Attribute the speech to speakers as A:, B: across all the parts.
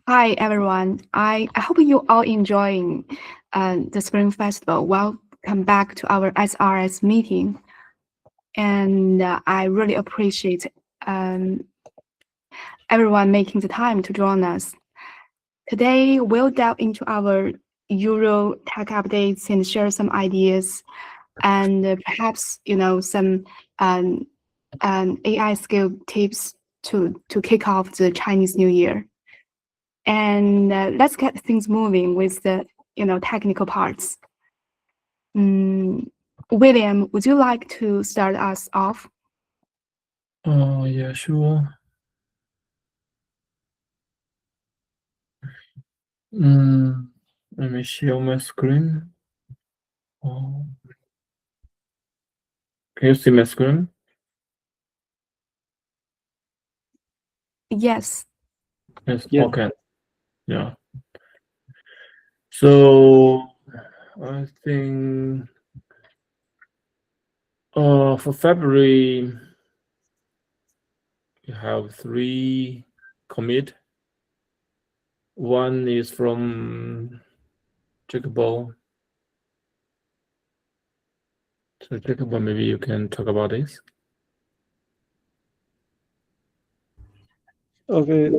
A: Hi everyone. I hope you all enjoying the Spring Festival. Welcome back to our SRS meeting, and I really appreciate um, everyone making the time to join us. Today we'll delve into our Euro tech updates and share some ideas, and perhaps some um, AI skill tips to kick off the Chinese New Year. And let's get things moving with the technical parts. William, would you like to start us off?
B: Oh, yeah, sure. Let me share my screen. Oh, can you see my screen?
A: Yes.
B: Yes.
C: Yes.
B: Okay. Yeah. So I think for February you have 3 commit. One is from Jacobo. So Jacobo, maybe you can talk about this.
C: Okay.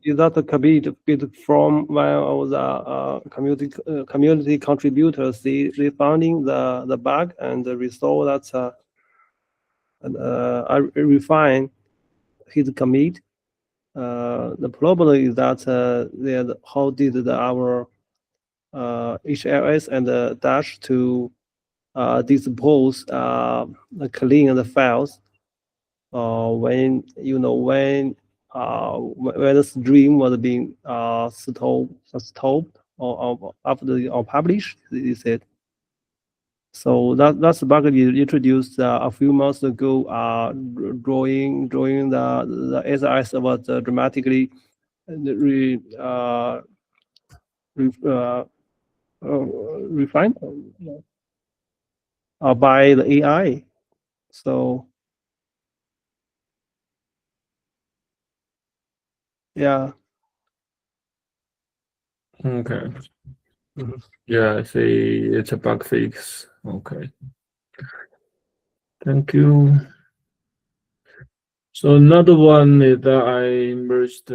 C: Is that a bit from one of the community contributors? They finding the bug and resolve that. I refine his commit. The problem is that how did our HLS and Dash to dispose clean the files when when the stream was being stopped or after or published, they said. So that's the bug you introduced a few months ago. Drawing the SRS was dramatically re, refined by the AI. So yeah.
B: Okay.
C: Mhm.
B: Yeah, I see it's a bug fix. Okay. Thank you. So another one is that I merged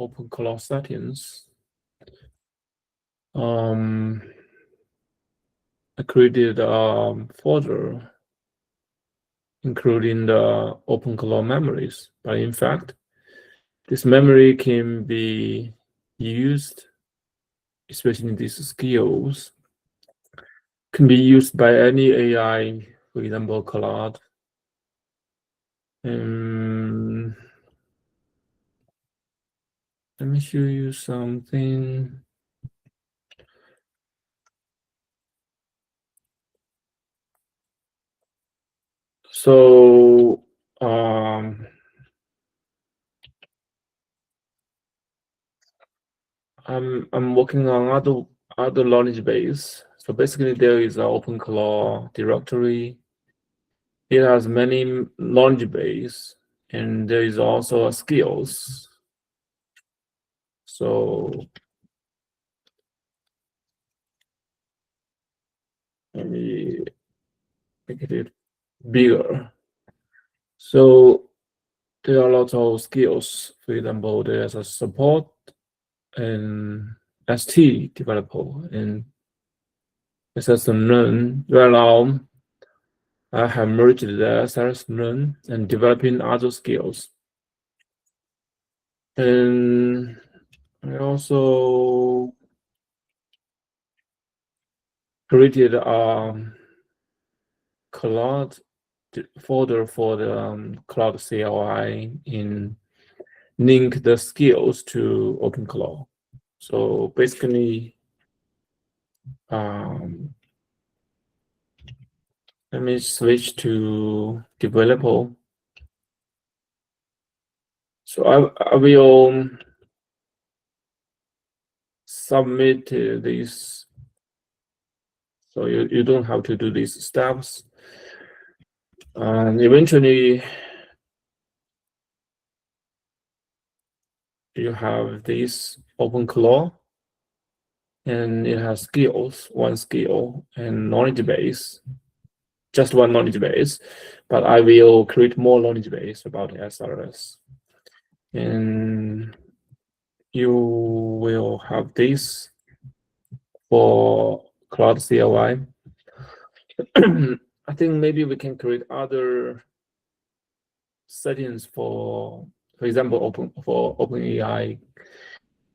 B: openclaw settings. I created a folder including the openclaw memories, but in fact, this memory can be used, especially in these skills, can be used by any AI, for example, Claude. Let me show you something. So I'm working on other knowledge base. So basically, there is an openclaw directory. It has many knowledge base, and there is also a skills. So let me make it bigger. So there are lots of skills. For example, there's a support and ST developer and SRS Learn. Right now, I have merged the SRS Learn and developing other skills. And I also created a Cloud folder for the Cloud CLI and link the skills to openclaw. So basically, let me switch to developer. So I will submit this. So you don't have to do these steps. And eventually, you have this openclaw, and it has skills, one skill, and knowledge base, just one knowledge base, but I will create more knowledge base about SRS. And you will have this for Cloud CLI. I think maybe we can create other settings for example, OpenAI,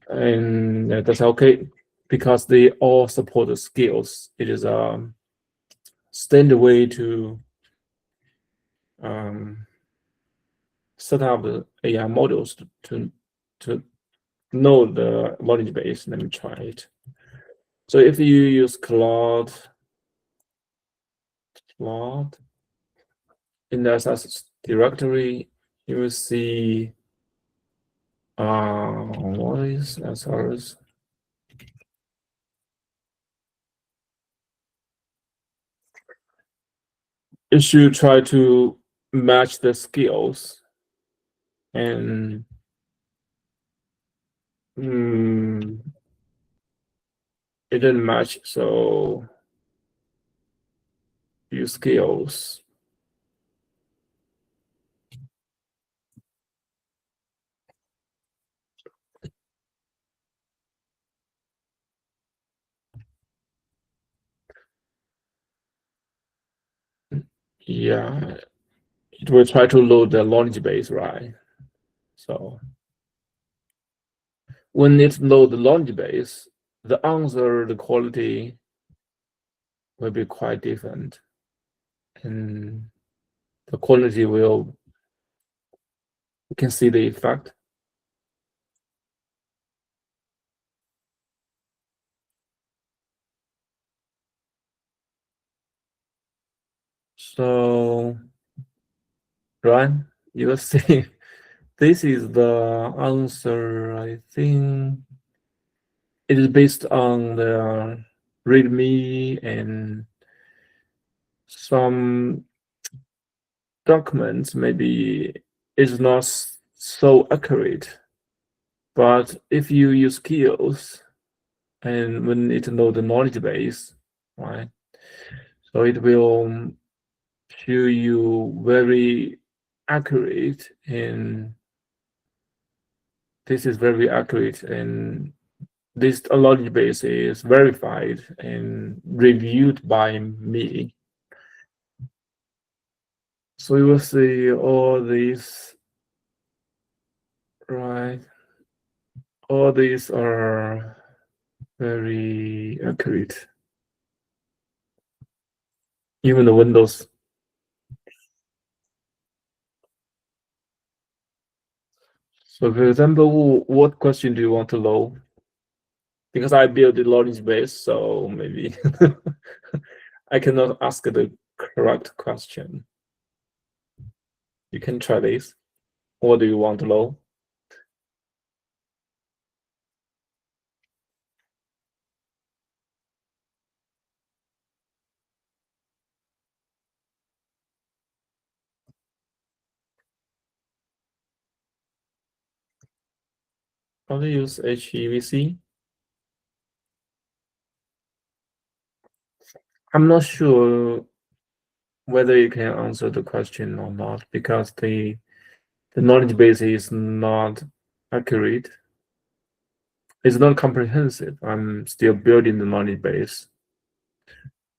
B: and that's okay because they all support the skills. It is a standard way to set up the AI models to know the knowledge base. Let me try it. So if you use Claude in the SRS directory, you will see what is SRS? You should try to match the skills, and it didn't match, so use skills. Yeah, it will try to load the knowledge base, right? So when it loads the knowledge base, the answer, the quality will be quite different, and the quality will, you can see the effect. So, Ryan, you will see this is the answer. I think it is based on the README and some documents. Maybe it's not so accurate, but if you use skills and when it knows the knowledge base, right? So it will show you very accurate, and this is very accurate, and this knowledge base is verified and reviewed by me. So you will see all these, right? All these are very accurate. Even the Windows. So for example, what question do you want to know? Because I built the knowledge base, so maybe I cannot ask the correct question. You can try this. What do you want to know? How to use HEVC? I'm not sure whether you can answer the question or not, because the knowledge base is not accurate. It's not comprehensive. I'm still building the knowledge base.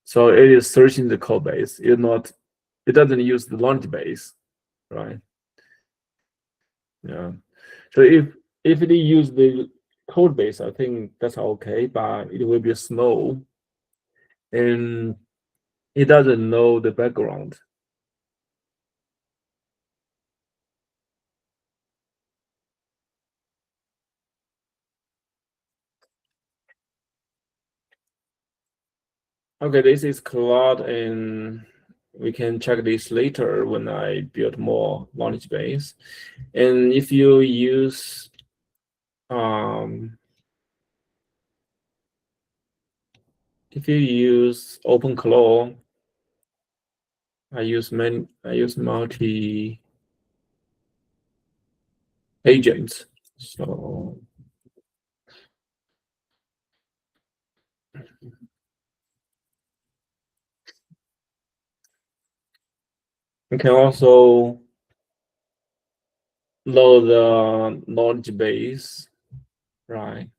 B: So it is searching the code base. It doesn't use the knowledge base, right? Yeah. So if it use the code base, I think that's okay, but it will be slow, and it doesn't know the background. Okay, this is Claude, and we can check this later when I build more knowledge base. And if you use openclaw, I use multi agents. So you can also load the knowledge base, right?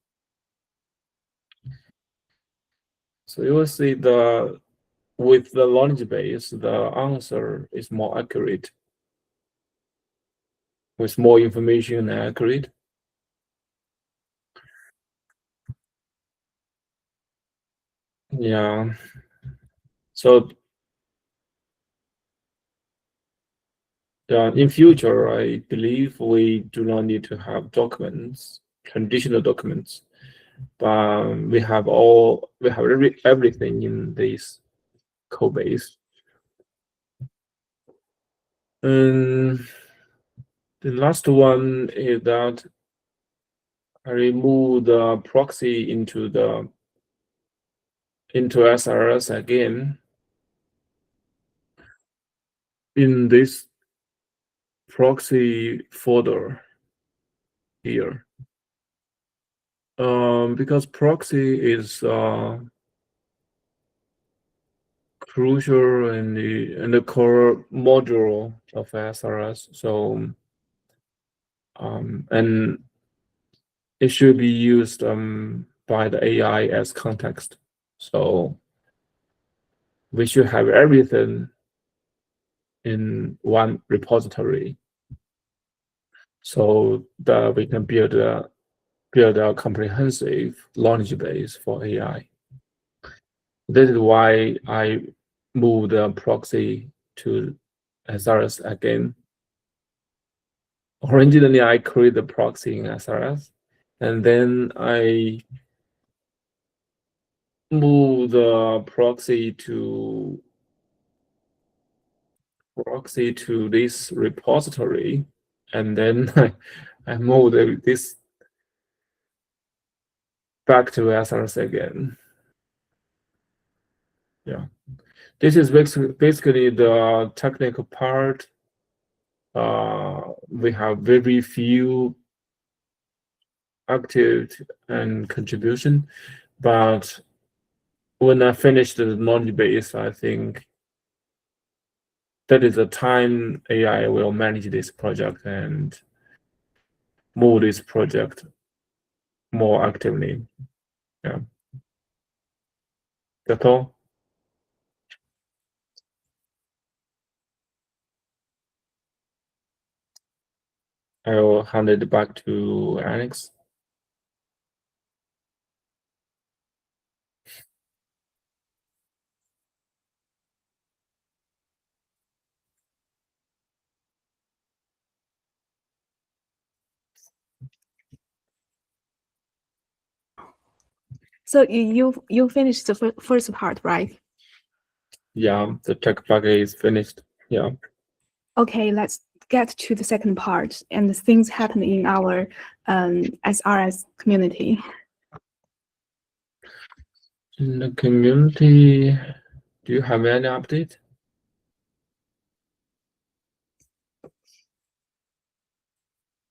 B: So you will see with the knowledge base, the answer is more accurate, with more information accurate. Yeah. So in future, I believe we do not need to have documents, traditional documents, but we have everything in this code base. And the last one is that I remove the proxy into SRS again in this proxy folder here. Because proxy is crucial in the core module of SRS. So and it should be used by the AI as context. So we should have everything in one repository, so that we can build a comprehensive knowledge base for AI. This is why I moved the proxy to SRS again. Originally, I created the proxy in SRS, and then I moved the proxy to this repository, and then I moved this back to SRS again. Yeah, this is basically the technical part. We have very few active and contribution, but when I finish the knowledge base, I think that is the time AI will manage this project and move this project more actively. Yeah, that's all. I will hand it back to Alex.
A: So you finished the first part, right?
B: Yeah, the tech package is finished. Yeah.
A: Okay, let's get to the second part and the things happen in our SRS community.
B: In the community, do you have any update?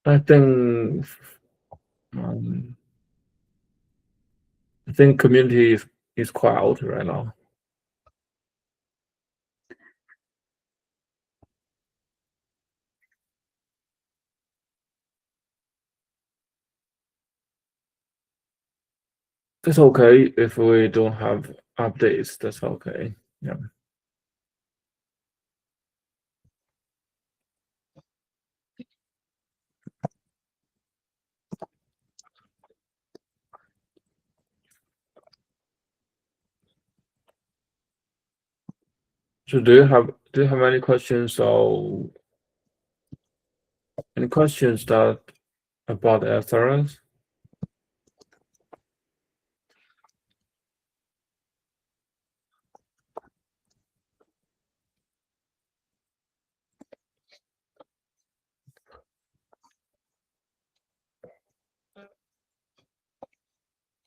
B: I think community is quiet right now. That's okay if we don't have updates. That's okay. Yeah. So do you have any questions or any questions that about SRS?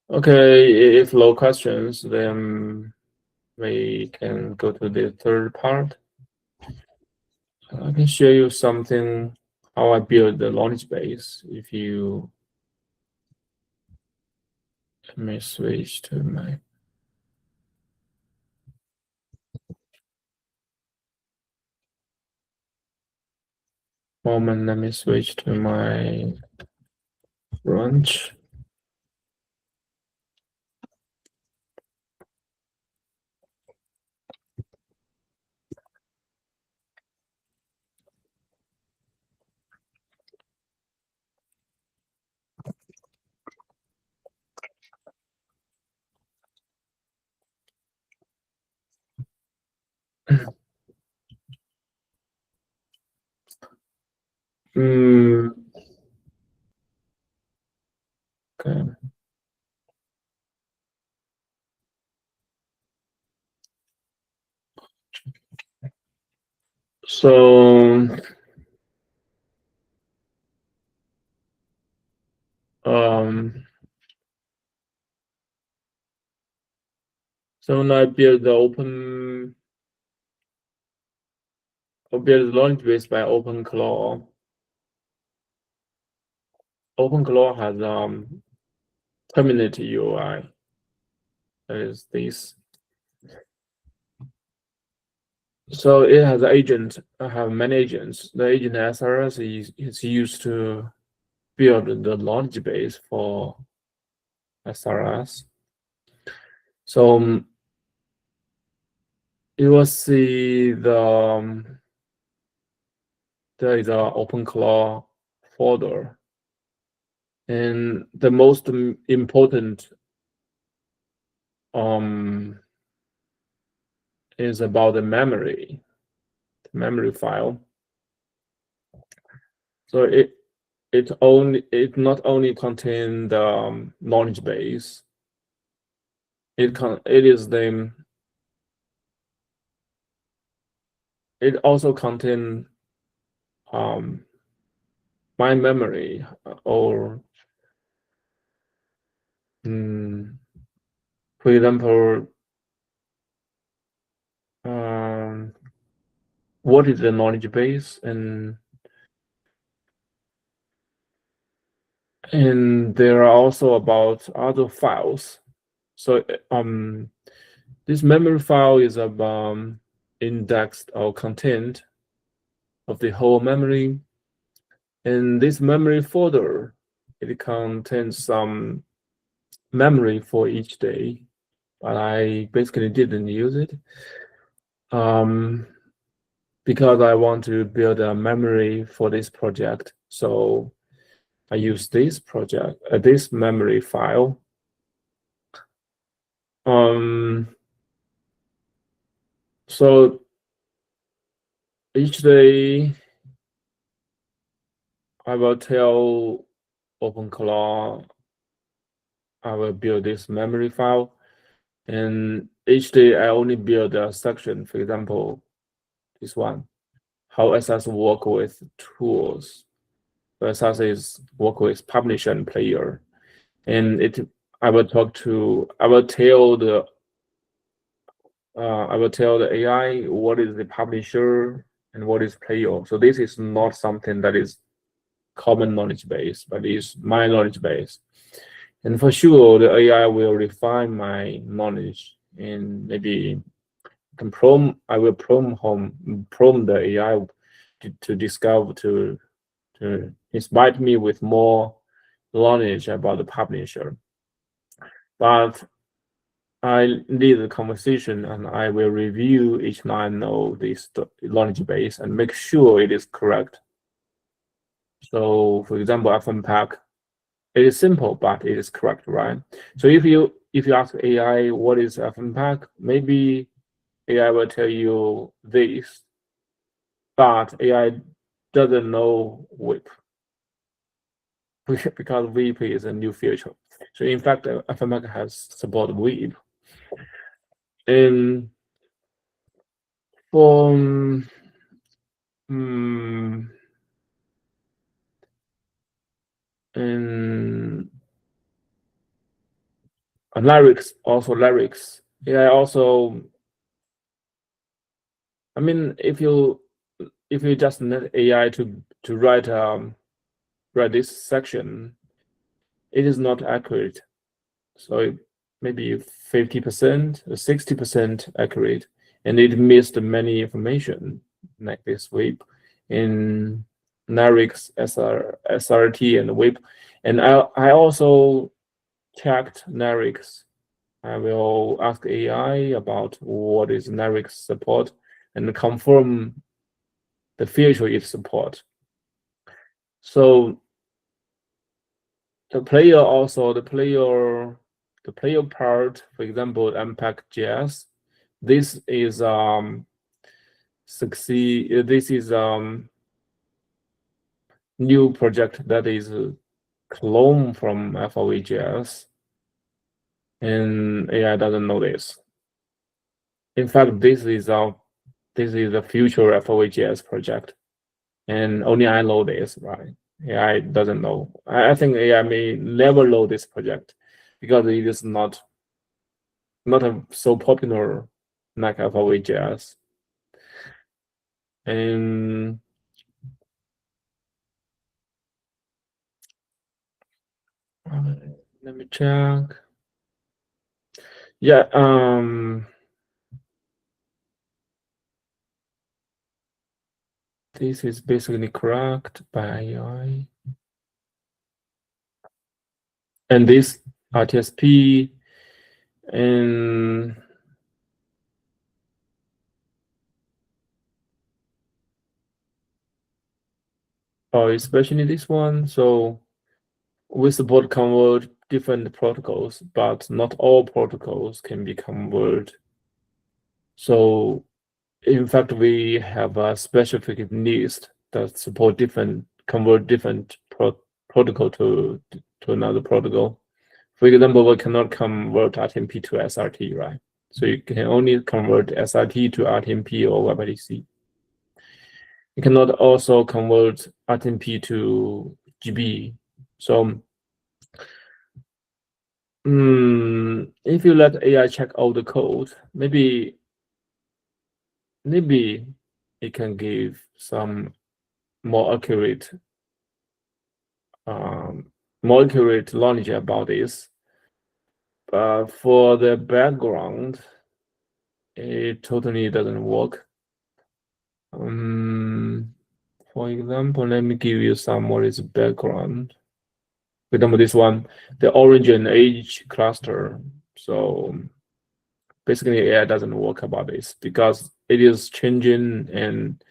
B: Okay, if no questions, then we can go to the third part. I can show you something how I build the knowledge base. If you Let me switch to my moment. Let me switch to my branch. Okay. So so now I build the launch base by openclaw. openclaw has community UI. That is this. So it has agent. I have many agents. The agent SRS is used to build the launch base for SRS. So you will see there is an openclaw folder, and the most important is about the memory file. So it not only contains the knowledge base. It also contains my memory, or for example, what is the knowledge base, and there are also about other files. So this memory file is about indexed or content of the whole memory, and this memory folder, it contains some memory for each day, but I basically didn't use it because I want to build a memory for this project. So I use this this memory file. So each day I will tell openclaw I will build this memory file, and each day I only build a section. For example, this one, how SRS work with tools. So SRS is work with publisher and player, and I will tell the AI what is the publisher and what is player. So this is not something that is common knowledge base, but is my knowledge base. And for sure, the AI will refine my knowledge, and maybe I will prompt the AI to discover, to inspire me with more knowledge about the publisher. But I lead the conversation, and I will review each line of this knowledge base and make sure it is correct. So, for example, FMPAC, it is simple, but it is correct, right? So if you ask AI what is FMPAC, maybe AI will tell you this, but AI doesn't know WIP because WIP is a new feature. So in fact, FMPAC has support WIP. And for and lyrics, AI also, I mean, if you just need AI to write this section, it is not accurate. so it maybe 50% or 60% accurate, and it missed many information like this WIP in NARIX, SRT, and WIP. And I also checked NARIX. I will ask AI about what is NARIX support and confirm the feature it support. So the player part, for example, Unpack.js, this is new project that is clone from FOE.js, and AI doesn't know this. In fact, this is a future FOE.js project, and only I know this, right? AI doesn't know. I think AI may never know this project because it is not so popular like FOE.js. And let me check. Yeah, this is basically cracked by AI. And this RTSP and especially this one. So we support convert different protocols, but not all protocols can be converted. So in fact, we have a specific list that support convert different protocol to another protocol. For example, we cannot convert RTMP to SRT, right? So you can only convert SRT to RTMP or WebRTC. You cannot also convert RTMP to GB. So if you let AI check all the code, maybe it can give some more accurate knowledge about this. But for the background, it totally doesn't work. For example, let me give you some what is background. For example, this one, the origin age cluster. So basically AI doesn't work about this because it is changing, and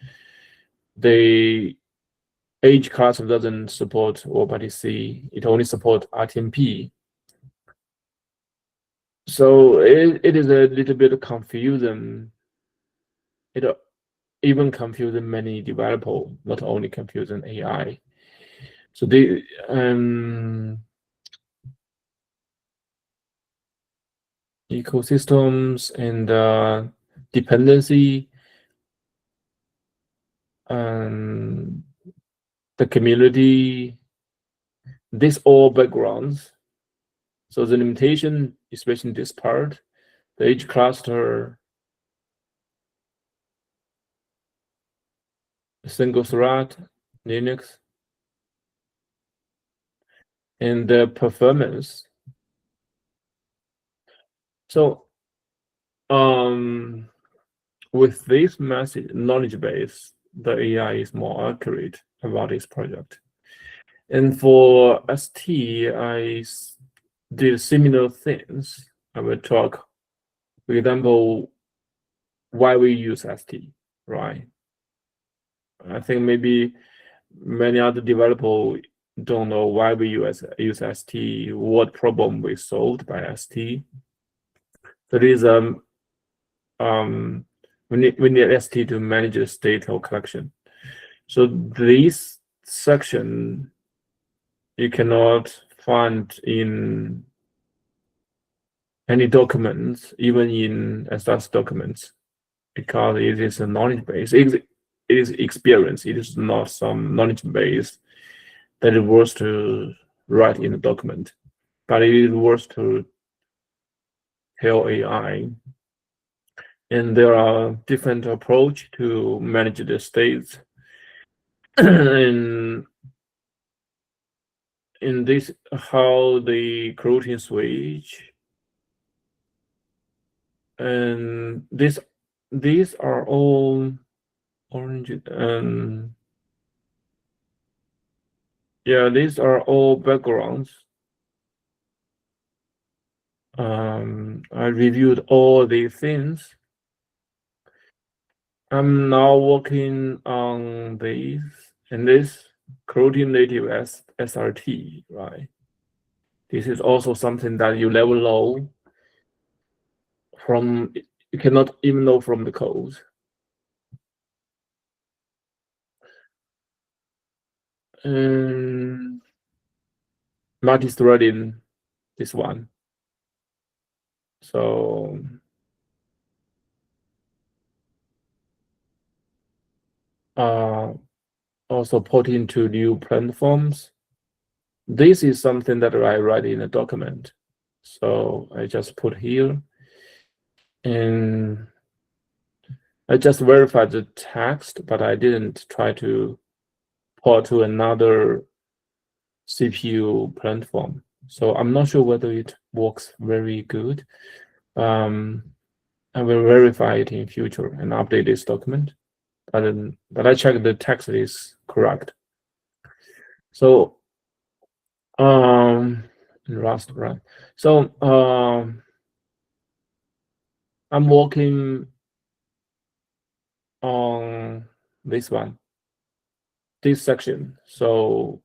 B: the age cluster doesn't support WebRTC. It only supports RTMP. So it is a little bit confusing. It even confusing many developers, not only confusing AI. So the ecosystems and dependency and the community, these all backgrounds. So the limitation, especially in this part, the age cluster, single thread, Linux, and the performance. So with this knowledge base, the AI is more accurate about this project. And for ST, I did similar things. I will talk, for example, why we use ST, right? I think maybe many other developers don't know why we use ST, what problem we solved by ST. So there is we need ST to manage the state of collection. So this section you cannot find in any documents, even in SRS documents, because it is a knowledge base. It is experience. It is not some knowledge base that is worth to write in a document, but it is worth to tell AI. And there are different approach to manage the states. And in this, how the coroutine switch, and these are all orange, and yeah, these are all backgrounds. I reviewed all these things. I'm now working on these, and this coroutine native SRT, right? This is also something that you never know from, you cannot even know from the code. And multi-threading, this one. So also put into new platforms. This is something that I write in a document. So I just put here, and I just verified the text, but I didn't try to port to another CPU platform. So I'm not sure whether it works very good. I will verify it in future and update this document. But I checked the text is correct. So Rust, right? So I'm working on this one, this section. So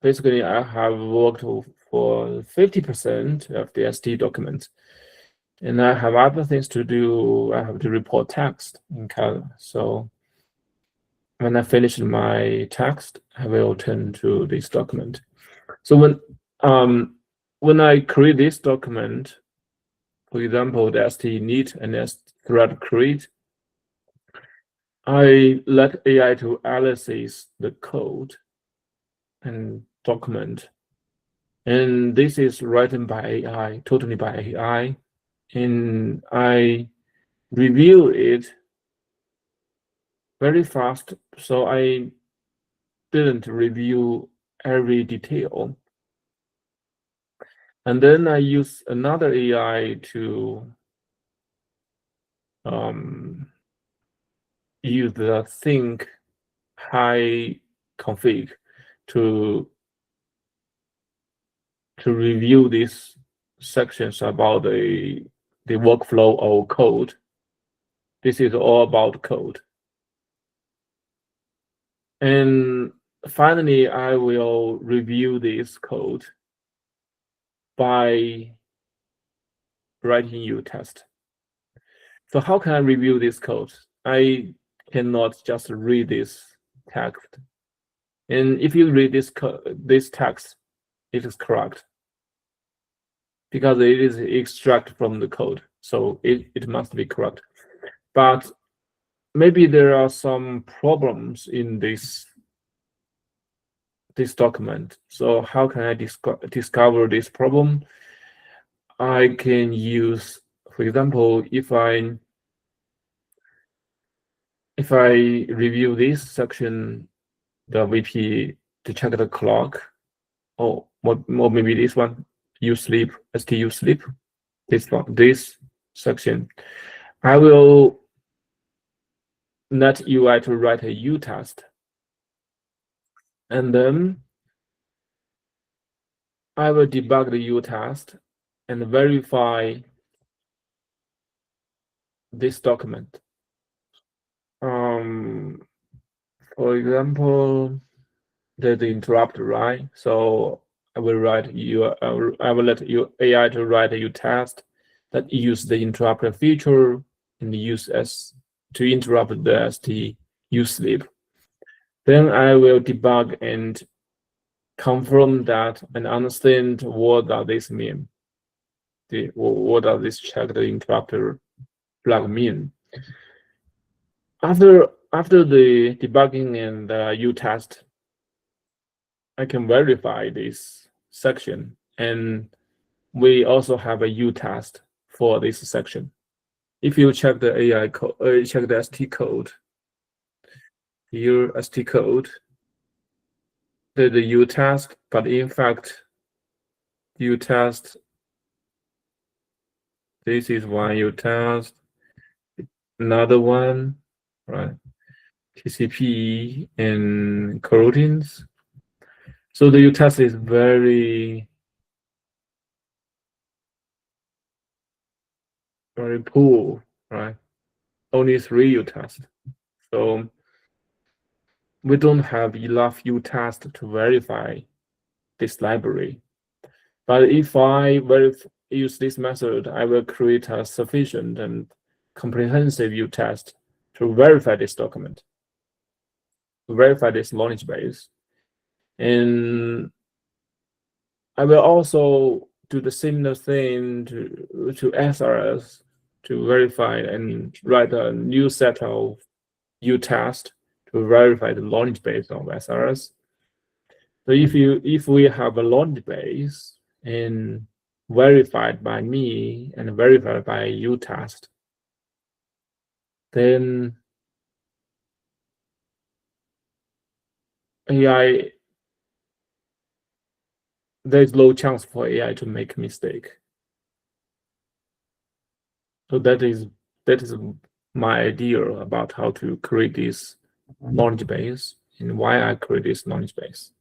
B: basically, I have worked for 50% of the ST document, and I have other things to do. I have to report text in Kali. So when I finish my text, I will turn to this document. So when I create this document, for example, the ST init and thread create, I let AI to analyze the code and document. And this is written by AI, totally by AI. And I review it very fast. So I didn't review every detail. And then I use another AI to use the think high config to review these sections about the workflow of code. This is all about code. And finally, I will review this code by writing unit test. So how can I review this code? I cannot just read this text. And if you read this text, it is correct because it is extracted from the code. So it must be correct. But maybe there are some problems in this document. So how can I discover this problem? I can use, for example, if I review this section, the VP to check the clock, or maybe this one, sleep, STU sleep, this section, I will let UI to write a U test, and then I will debug the U test and verify this document. For example, there's the interrupt, right? So I will let AI to write a U test that use the interrupt feature and use as to interrupt the ST U sleep. Then I will debug and confirm that and understand what does this mean. What does this check the interrupter flag mean? After the debugging and the U test, I can verify this section, and we also have a U test for this section. If you check the AI code, check the ST code, here ST code, the U-test, but in fact, U-test, this is one U-test, another one, right? TCP and coroutines. So the U-test is very poor, right? Only 3 U-test. So we don't have enough U-test to verify this library. But if I use this method, I will create a sufficient and comprehensive U-test to verify this document, to verify this knowledge base. And I will also do the similar thing to SRS to verify and write a new set of U-test to verify the knowledge base of SRS. So if we have a knowledge base and verified by me and verified by U-test, then AI, there's low chance for AI to make a mistake. So that is my idea about how to create this knowledge base and why I create this knowledge base.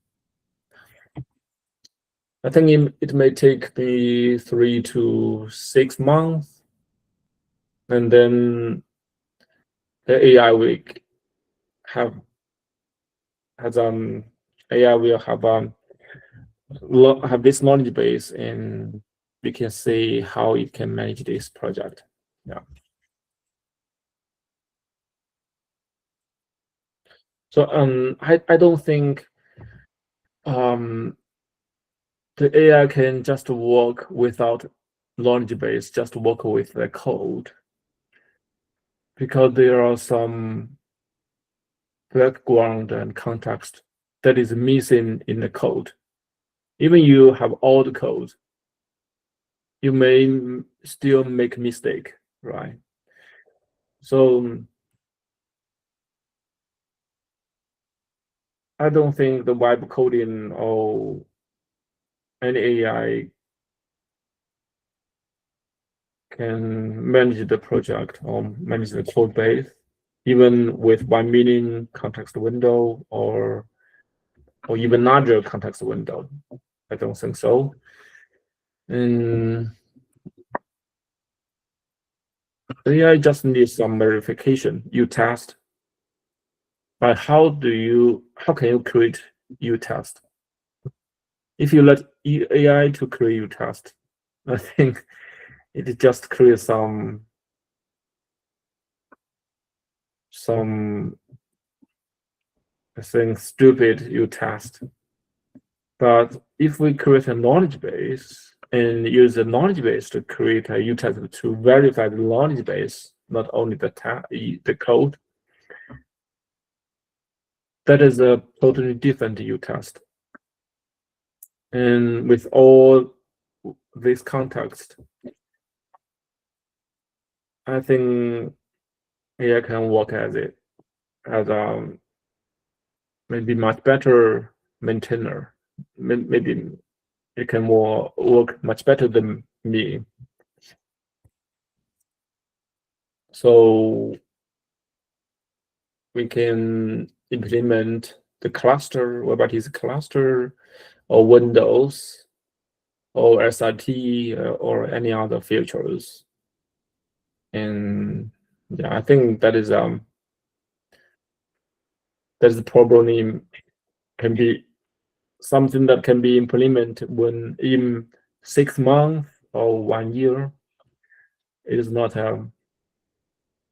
B: I think it may take me 3 to 6 months, and then the AI will have this knowledge base, and we can see how it can manage this project. Yeah. So I don't think the AI can just work without knowledge base, just work with the code, because there are some background and context that is missing in the code. Even you have all the code, you may still make a mistake, right? So I don't think the vibe coding or any AI can manage the project or manage the code base, even with 1 million context window or even larger context window. I don't think so. And AI just needs some verification. U-test. But how can you create U-test? If you let AI to create U-test, I think it just creates some I think stupid U-test. But if we create a knowledge base and use the knowledge base to create a U-test to verify the knowledge base, not only the code, that is a totally different U-test. And with all this context, I think AI can work as maybe much better maintainer. Maybe it can work much better than me. So we can implement the cluster, whether it is cluster or Windows or SRT or any other features. And yeah, I think that is probably can be something that can be implemented in 6 months or 1 year. It is not